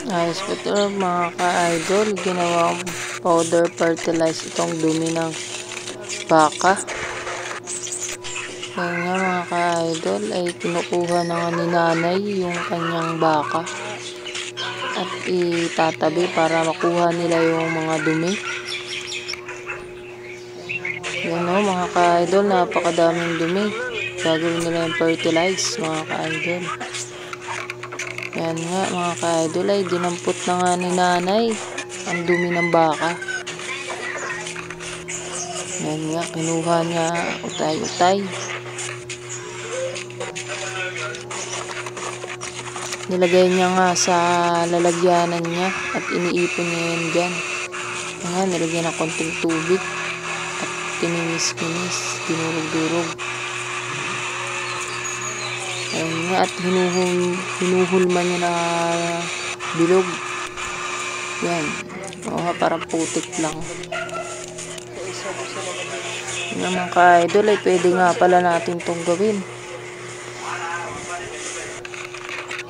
Ayos po ito mga ka-idol. Ginawang powder fertilize itong dumi ng baka. Kaya nga mga ka-idol ay kinukuha na nga ni nanay yung kanyang baka at itatabi para makuha nila yung mga dumi. Yan o mga ka-idol, napakadaming dumi. Gagawin nila yung fertilize mga ka-idol. Yan nga mga ka-idol ay dinampot na nga ni nanay ang dumi ng baka. Yan nga, kinuha niya utay-utay. Nilagay niya nga sa lalagyanan niya at iniipon niya yan dyan. Yan nga, nilagyan ng konting tubig at kininis-kinis, dinurog-durog. Yan nga, at hinuhulman niya na bilog. Yan, parang putik lang. Yan mga ka-idol ay pwede nga pala natin itong gawin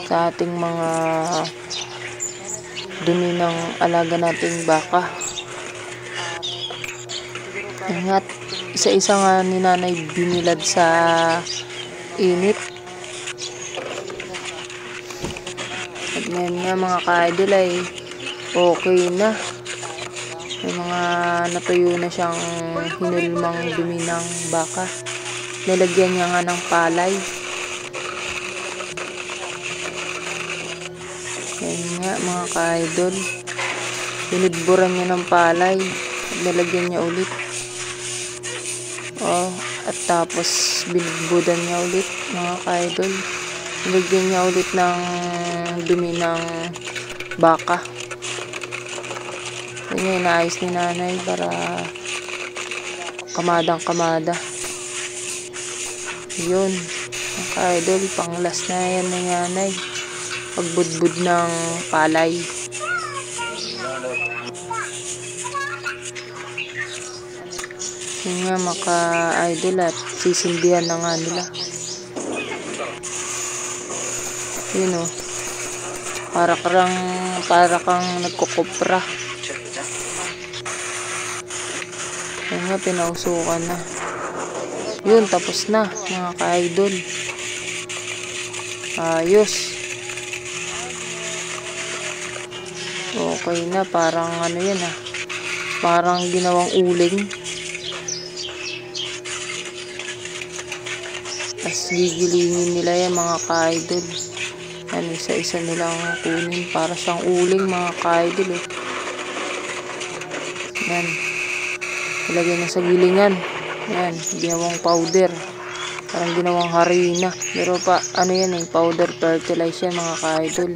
sa ating mga dumi ng alaga nating baka. At isa-isa nga ni nanay binilad sa init. At ngayon nga mga ka-idol ay okay na. May mga natuyo na siyang hinulmang dumi ng baka. Nilagyan niya nga ng palay. Yan nga mga ka-idol, binidburan niya ng palay at nilagyan niya ulit. At tapos binidbudan niya ulit mga ka-idol, nilagyan niya ulit ng dumi ng baka. Yan nga, inaayos ni nanay para kamadang-kamada. Yun mga ka-idol, panglas na yan ng nanay, pagbudbud ng palay. Yun nga mga idol, at sisindihan na nga nila. Yun o, para kang nagkukupra. Yun nga, pinausukan na. Yun, tapos na mga ka-idol. Ayos. Okay na, parang ano yan parang ginawang uling. Tapos gigilingin nila yan mga ka-idol. Yan, isa-isa nilang kunin para siyang uling mga ka-idol Yan, ilagay na sa gilingan. Yan, ginawang powder, parang ginawang harina. Pero ano yan powder fertilizer mga ka-idol.